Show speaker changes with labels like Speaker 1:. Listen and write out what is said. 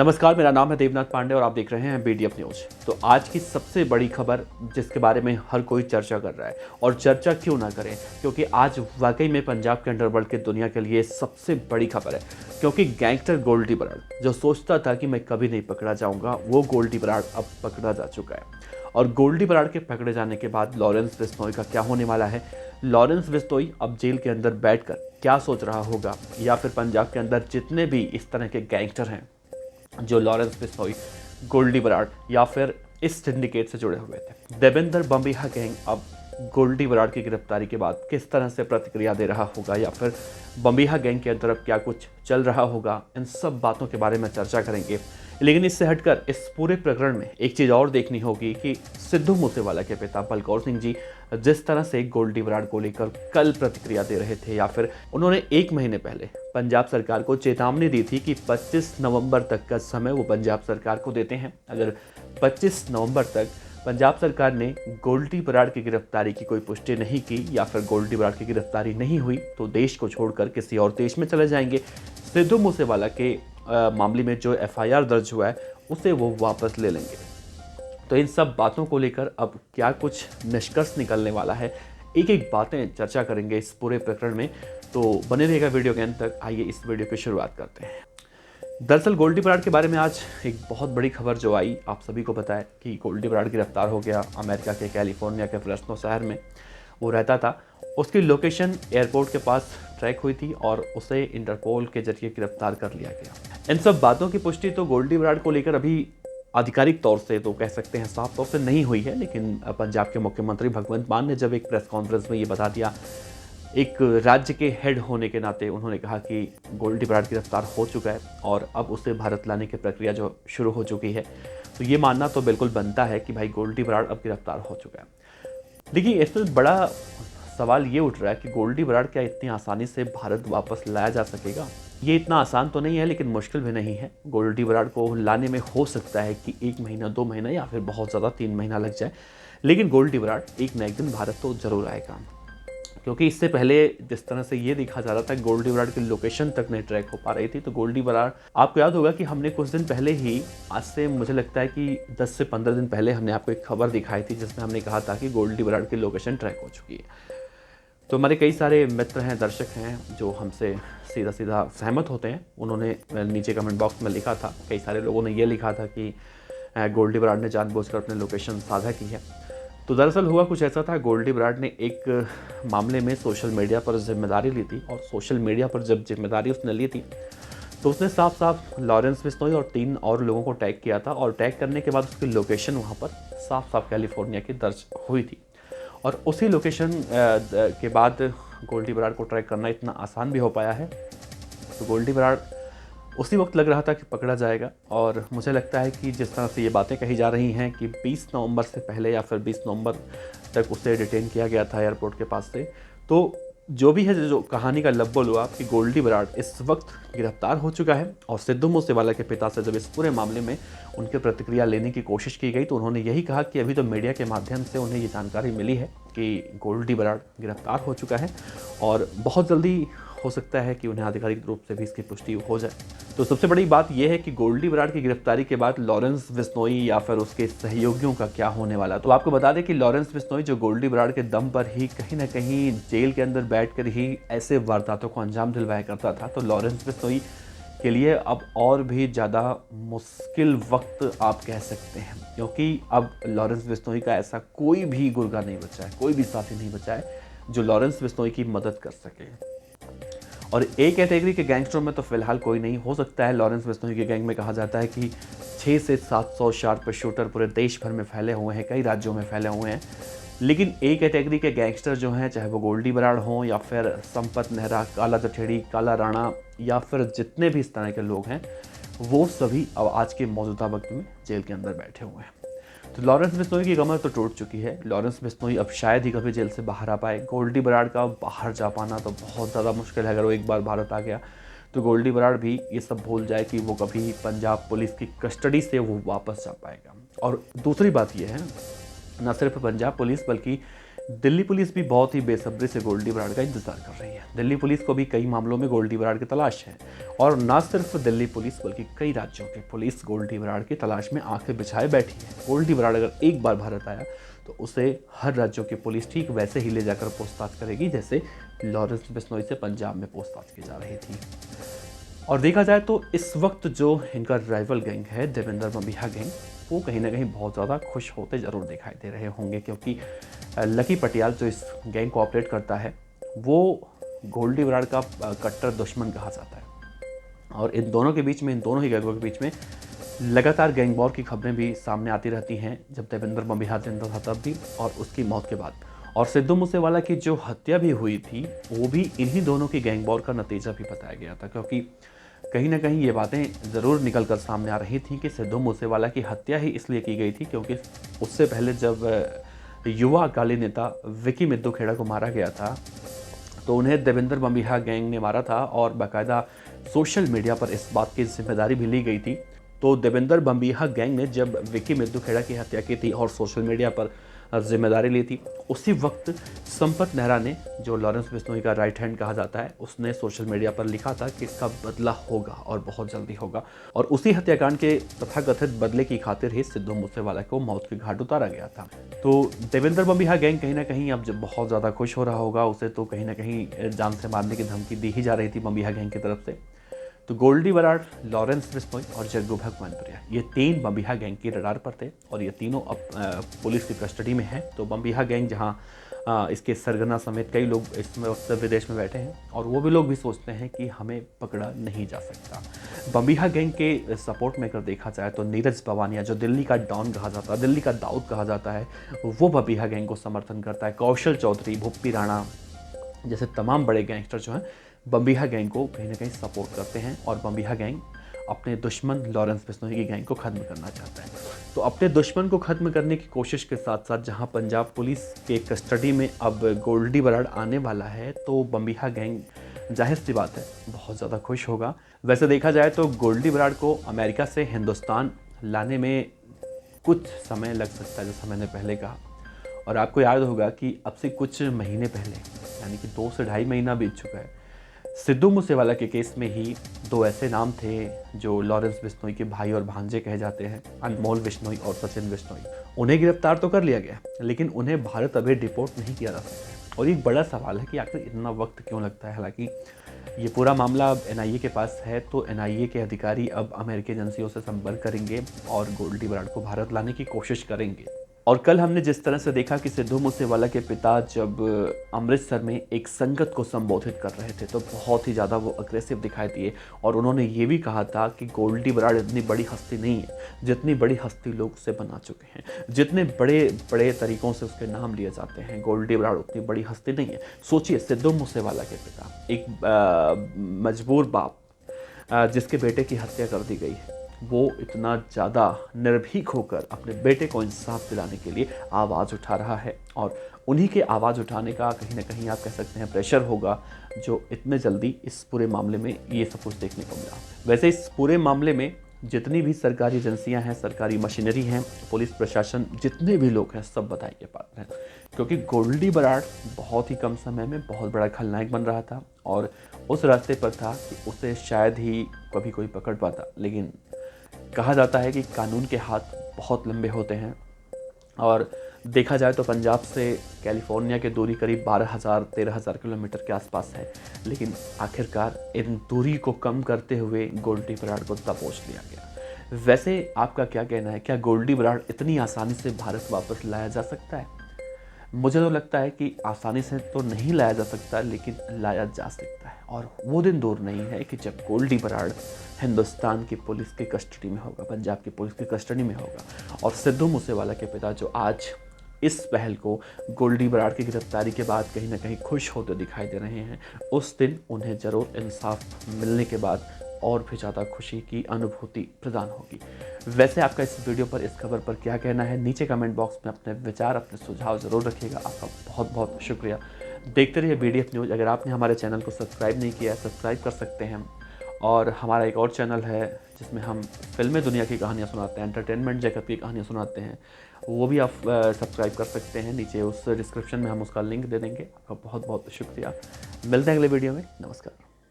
Speaker 1: नमस्कार, मेरा नाम है देवनाथ पांडे और आप देख रहे हैं बीडीएफ न्यूज़। तो आज की सबसे बड़ी खबर जिसके बारे में हर कोई चर्चा कर रहा है, और चर्चा क्यों ना करें, क्योंकि आज वाकई में पंजाब के अंडरवर्ल्ड की दुनिया के लिए सबसे बड़ी खबर है। क्योंकि गैंगस्टर गोल्डी बराड़ जो सोचता था कि मैं कभी नहीं पकड़ा जाऊंगा, वो गोल्डी बराड़ अब पकड़ा जा चुका है। और गोल्डी बराड़ के पकड़े जाने के बाद लॉरेंस बिश्नोई का क्या होने वाला है, लॉरेंस बिश्नोई अब जेल के अंदर बैठकर क्या सोच रहा होगा, या फिर पंजाब के अंदर जितने भी इस तरह के गैंगस्टर हैं जो लॉरेंस बिश्नोई, गोल्डी बराड़ या फिर इस सिंडिकेट से जुड़े हुए थे, देवेंद्र बम्बिहा गैंग अब गोल्डी बराड़ की गिरफ्तारी के बाद किस तरह से प्रतिक्रिया दे रहा होगा, या फिर बम्बिहा गैंग के अंदर अब क्या कुछ चल रहा होगा, इन सब बातों के बारे में चर्चा करेंगे। लेकिन इससे हटकर इस पूरे प्रकरण में एक चीज़ और देखनी होगी कि सिद्धू मूसेवाला के पिता बलकौर सिंह जी जिस तरह से गोल्डी बराड़ को लेकर कल प्रतिक्रिया दे रहे थे, या फिर उन्होंने 1 महीने पहले पंजाब सरकार को चेतावनी दी थी कि 25 नवंबर तक का समय वो पंजाब सरकार को देते हैं। अगर 25 नवंबर तक पंजाब सरकार ने गोल्डी बराड़ की गिरफ्तारी की कोई पुष्टि नहीं की, या फिर गोल्डी बराड़ की गिरफ्तारी नहीं हुई, तो देश को छोड़कर किसी और देश में चले जाएंगे। सिद्धू मूसेवाला के मामले में जो एफआईआर दर्ज हुआ है उसे वो वापस ले लेंगे। तो इन सब बातों को लेकर अब क्या कुछ निष्कर्ष निकलने वाला है, एक एक बातें चर्चा करेंगे इस पूरे प्रकरण में। तो बने रहेगा वीडियो के अंत तक। आइए इस वीडियो की शुरुआत करते हैं। दरअसल गोल्डी बराड़ के बारे में आज एक बहुत बड़ी खबर जो आई, आप सभी को पता है कि गोल्डी बराड़ गिरफ्तार हो गया। अमेरिका के कैलिफोर्निया के फ्रेस्नो शहर में वो रहता था। उसकी लोकेशन एयरपोर्ट के पास ट्रैक हुई थी और उसे इंटरपोल के जरिए गिरफ्तार कर लिया गया। इन सब बातों की पुष्टि तो गोल्डी बराड़ को लेकर अभी आधिकारिक तौर से तो कह सकते हैं साफ तौर से नहीं हुई है, लेकिन पंजाब के मुख्यमंत्री भगवंत मान ने जब एक प्रेस कॉन्फ्रेंस में ये बता दिया, एक राज्य के हेड होने के नाते उन्होंने कहा कि गोल्डी बराड़ गिरफ्तार हो चुका है और अब उसे भारत लाने की प्रक्रिया जो शुरू हो चुकी है, तो ये मानना तो बिल्कुल बनता है कि भाई गोल्डी बराड़ अब गिरफ्तार हो चुका है। लेकिन इसमें बड़ा सवाल ये उठ रहा है कि गोल्डी बराड़ क्या इतनी आसानी से भारत वापस लाया जा सकेगा? ये इतना आसान तो नहीं है, लेकिन मुश्किल भी नहीं है। गोल्डी बराड़ को लाने में हो सकता है कि 1 महीना, 2 महीना या फिर बहुत ज़्यादा 3 महीना लग जाए, लेकिन गोल्डी बराड़ एक न एक दिन भारत तो जरूर आएगा। क्योंकि इससे पहले जिस तरह से ये दिखा जा रहा था गोल्डी बराड़ की लोकेशन तक नहीं ट्रैक हो पा रही थी, तो गोल्डी बराड़, आपको याद होगा कि हमने कुछ दिन पहले ही, आज से मुझे लगता है कि 10 से 15 दिन पहले हमने आपको एक खबर दिखाई थी जिसमें हमने कहा था कि गोल्डी बराड़ की लोकेशन ट्रैक हो चुकी है। तो हमारे कई सारे मित्र हैं, दर्शक हैं जो हमसे सीधा सीधा सहमत होते हैं। उन्होंने नीचे कमेंट बॉक्स में लिखा था, कई सारे लोगों ने ये लिखा था कि गोल्डी बराड़ ने जानबूझकर अपने लोकेशन साझा की है। तो दरअसल हुआ कुछ ऐसा था, गोल्डी बराड़ ने एक मामले में सोशल मीडिया पर जिम्मेदारी ली थी, और सोशल मीडिया पर जब जिम्मेदारी उसने ली थी तो उसने साफ साफ लॉरेंस बिश्नोई और 3 और लोगों को टैग किया था, और टैग करने के बाद उसकी लोकेशन वहाँ पर साफ साफ कैलिफोर्निया की दर्ज हुई थी। और उसी लोकेशन के बाद गोल्डी बराड़ को ट्रैक करना इतना आसान भी हो पाया है। तो गोल्डी बराड़ उसी वक्त लग रहा था कि पकड़ा जाएगा, और मुझे लगता है कि जिस तरह से ये बातें कही जा रही हैं कि 20 नवंबर से पहले या फिर 20 नवंबर तक उसे डिटेन किया गया था एयरपोर्ट के पास से, तो जो भी है, जो कहानी का लब्बो हुआ कि गोल्डी बराड़ इस वक्त गिरफ्तार हो चुका है। और सिद्धू मूसेवाला के पिता से जब इस पूरे मामले में उनकी प्रतिक्रिया लेने की कोशिश की गई, तो उन्होंने यही कहा कि अभी तो मीडिया के माध्यम से उन्हें ये जानकारी मिली है कि गोल्डी बराड़ गिरफ्तार हो चुका है, और बहुत जल्दी हो सकता है कि उन्हें आधिकारिक रूप से भी इसकी पुष्टि हो जाए। तो सबसे बड़ी बात यह है कि गोल्डी बराड़ की गिरफ्तारी के बाद लॉरेंस बिश्नोई या फिर उसके सहयोगियों का क्या होने वाला। तो आपको बता दें कि लॉरेंस बिश्नोई जो गोल्डी बराड़ के दम पर ही कहीं ना कहीं जेल के अंदर बैठकर ही ऐसे वारदातों को अंजाम दिलवाया करता था, तो लॉरेंस बिश्नोई के लिए अब और भी ज़्यादा मुश्किल वक्त आप कह सकते हैं, क्योंकि अब लॉरेंस बिश्नोई का ऐसा कोई भी गुर्गा नहीं बचा है, कोई भी साथी नहीं बचा है जो लॉरेंस बिश्नोई की मदद कर सके। और एक कैटेगरी के गैंगस्टरों में तो फिलहाल कोई नहीं। हो सकता है लॉरेंस बिश्नोई के गैंग में कहा जाता है कि 6 से 700 शार्प शूटर पूरे देश भर में फैले हुए हैं, कई राज्यों में फैले हुए हैं। लेकिन एक कैटेगरी के गैंगस्टर जो हैं, चाहे वो गोल्डी बराड़ हों या फिर संपत नेहरा, काला जठेड़ी, काला राणा, या फिर जितने भी इस तरह के लोग हैं, वो सभी अब आज के मौजूदा वक्त में जेल के अंदर बैठे हुए हैं। तो लॉरेंस बिश्नोई की कमर तो टूट चुकी है। लॉरेंस बिश्नोई अब शायद ही कभी जेल से बाहर आ पाए। गोल्डी बराड़ का बाहर जा पाना तो बहुत ज़्यादा मुश्किल है। अगर वो एक बार भारत आ गया तो गोल्डी बराड़ भी ये सब भूल जाए कि वो कभी पंजाब पुलिस की कस्टडी से वो वापस जा पाएगा। और दूसरी बात ये है, न सिर्फ पंजाब पुलिस बल्कि दिल्ली पुलिस भी बहुत ही बेसब्री से गोल्डी बराड़ का इंतजार कर रही है। दिल्ली पुलिस को भी कई मामलों में गोल्डी बराड़ की तलाश है और न सिर्फ दिल्ली पुलिस बल्कि कई राज्यों की पुलिस गोल्डी बराड़ की तलाश में आंखें बिछाए बैठी है। गोल्डी बराड़ अगर एक बार भारत आया तो उसे हर राज्यों की पुलिस ठीक वैसे ही ले जाकर पूछताछ करेगी जैसे लॉरेंस बिश्नोई से पंजाब में पूछताछ की जा रही थी। और देखा जाए तो इस वक्त जो इनका राइवल गैंग है देवेंद्र बंबिहा गैंग, वो कहीं ना कहीं बहुत ज़्यादा खुश होते ज़रूर दिखाई दे रहे होंगे, क्योंकि लकी पटियाल जो इस गैंग को ऑपरेट करता है वो गोल्डी बराड़ का कट्टर दुश्मन कहा जाता है। और इन दोनों के बीच में, इन दोनों ही गैंगों के बीच में लगातार गैंग वॉर की खबरें भी सामने आती रहती हैं, जब देवेंद्र बंबिहा जिंदा था तब भी और उसकी मौत के बाद। और सिद्धू मूसेवाला की जो हत्या भी हुई थी वो भी इन्हीं दोनों की गैंग वॉर का नतीजा भी बताया गया था, क्योंकि कहीं ना कहीं ये बातें ज़रूर निकल कर सामने आ रही थी कि सिद्धू मूसेवाला की हत्या ही इसलिए की गई थी क्योंकि उससे पहले जब युवा अकाली नेता विकी मिद्दू खेड़ा को मारा गया था तो उन्हें देवेंद्र बंबिहा गैंग ने मारा था और बाकायदा सोशल मीडिया पर इस बात की जिम्मेदारी भी ली गई थी। तो देवेंद्र बंबिहा गैंग ने जब विकी मिद्दू खेड़ा की हत्या की थी और सोशल मीडिया पर जिम्मेदारी ली थी, उसी वक्त संपत नेहरा ने, जो लॉरेंस बिश्नोई का राइट हैंड कहा जाता है, उसने सोशल मीडिया पर लिखा था कि इसका बदला होगा और बहुत जल्दी होगा। और उसी हत्याकांड के तथाकथित बदले की खातिर ही सिद्धू मूसेवाला को मौत के घाट उतारा गया था। तो देवेंद्र बंबिहा गैंग कहीं ना कहीं अब जब बहुत ज़्यादा खुश हो रहा होगा, उसे तो कहीं ना कहीं जान से मारने की धमकी दी ही जा रही थी बंबिहा गैंग की तरफ से। तो गोल्डी बराड़, लॉरेंस बिश्नोई और जग्गू भगवानपुरिया, ये तीन बंबिहा गैंग की रडार पर थे और ये तीनों अब पुलिस की कस्टडी में हैं। तो बंबिहा गैंग जहां इसके सरगना समेत कई लोग इस वक्त विदेश में बैठे हैं और वो भी लोग भी सोचते हैं कि हमें पकड़ा नहीं जा सकता। बंबिहा गैंग के सपोर्ट में अगर देखा जाए तो नीरज पवानिया, जो दिल्ली का डॉन कहा जाता है, दिल्ली का दाऊद कहा जाता है, वो बंबिहा गैंग को समर्थन करता है। कौशल चौधरी, भुप्पी राणा जैसे तमाम बड़े गैंगस्टर जो हैं बंबिहा गैंग को कहीं ना कहीं सपोर्ट करते हैं और बंबिहा गैंग अपने दुश्मन लॉरेंस बिश्नोई की गैंग को ख़त्म करना चाहता है। तो अपने दुश्मन को ख़त्म करने की कोशिश के साथ साथ जहां पंजाब पुलिस के कस्टडी में अब गोल्डी बराड़ आने वाला है तो बंबिहा गैंग, जाहिर सी बात है, बहुत ज़्यादा खुश होगा। वैसे देखा जाए तो गोल्डी बराड़ को अमेरिका से हिंदुस्तान लाने में कुछ समय लग सकता है, जैसा मैंने पहले कहा। और आपको याद होगा कि अब से कुछ महीने पहले, यानी कि 2 से ढाई महीना बीत चुका है, सिद्धू मूसेवाला के केस में ही दो ऐसे नाम थे जो लॉरेंस बिश्नोई के भाई और भांजे कहे जाते हैं, अनमोल बिश्नोई और सचिन बिश्नोई। उन्हें गिरफ्तार तो कर लिया गया लेकिन उन्हें भारत अभी डिपोर्ट नहीं किया जा सकता। और एक बड़ा सवाल है कि आखिर इतना वक्त क्यों लगता है। हालांकि ये पूरा मामला अब एनआईए के पास है, तो एनआईए के अधिकारी अब अमेरिकी एजेंसियों से संपर्क करेंगे और गोल्डी बराड़ को भारत लाने की कोशिश करेंगे। और कल हमने जिस तरह से देखा कि सिद्धू मूसेवाला के पिता जब अमृतसर में एक संगत को संबोधित कर रहे थे तो बहुत ही ज़्यादा वो अग्रेसिव दिखाई दिए और उन्होंने ये भी कहा था कि गोल्डी बराड़ इतनी बड़ी हस्ती नहीं है जितनी बड़ी हस्ती लोग उसे बना चुके हैं, जितने बड़े बड़े तरीक़ों से उसके नाम लिए जाते हैं, गोल्डी बराड़ उतनी बड़ी हस्ती नहीं है। सोचिए, सिद्धू मूसेवाला के पिता, एक मजबूर बाप जिसके बेटे की हत्या कर दी गई है, वो इतना ज़्यादा निर्भीक होकर अपने बेटे को इंसाफ दिलाने के लिए आवाज़ उठा रहा है और उन्हीं के आवाज़ उठाने का कहीं ना कहीं आप कह सकते हैं प्रेशर होगा जो इतने जल्दी इस पूरे मामले में ये सब कुछ देखने को मिला। वैसे इस पूरे मामले में जितनी भी सरकारी एजेंसियां हैं, सरकारी मशीनरी हैं, पुलिस प्रशासन, जितने भी लोग हैं, सब बधाई के पात्र हैं, क्योंकि गोल्डी बराड़ बहुत ही कम समय में बहुत बड़ा खलनायक बन रहा था और उस रास्ते पर था कि उसे शायद ही कभी कोई पकड़ पाता। लेकिन कहा जाता है कि कानून के हाथ बहुत लंबे होते हैं और देखा जाए तो पंजाब से कैलिफोर्निया की दूरी करीब 12,000-13,000 किलोमीटर के आसपास है, लेकिन आखिरकार इन दूरी को कम करते हुए गोल्डी बराड़ को दबोच लिया गया। वैसे आपका क्या कहना है, क्या गोल्डी बराड़ इतनी आसानी से भारत वापस लाया जा सकता है? मुझे तो लगता है कि आसानी से तो नहीं लाया जा सकता, लेकिन लाया जा सकता है और वो दिन दूर नहीं है कि जब गोल्डी बराड़ हिंदुस्तान की पुलिस की कस्टडी में होगा, पंजाब की पुलिस की कस्टडी में होगा और सिद्धू मूसेवाला के पिता जो आज इस पहल को गोल्डी बराड़ की गिरफ्तारी के बाद कहीं ना कहीं खुश होते दिखाई दे रहे हैं, उस दिन उन्हें ज़रूर इंसाफ मिलने के बाद और भी ज़्यादा खुशी की अनुभूति प्रदान होगी। वैसे आपका इस वीडियो पर, इस खबर पर क्या कहना है, नीचे कमेंट बॉक्स में अपने विचार, अपने सुझाव ज़रूर रखिएगा। आपका बहुत बहुत शुक्रिया। देखते रहिए BDF न्यूज़। अगर आपने हमारे चैनल को सब्सक्राइब नहीं किया है, सब्सक्राइब कर सकते हैं और हमारा एक और चैनल है जिसमें हम फिल्मी दुनिया की कहानियाँ सुनाते हैं, एंटरटेनमेंट जगत की कहानियाँ सुनाते हैं, वो भी आप सब्सक्राइब कर सकते हैं। नीचे उस डिस्क्रिप्शन में हम उसका लिंक दे देंगे। आपका बहुत बहुत शुक्रिया। मिलते हैं अगले वीडियो में। नमस्कार।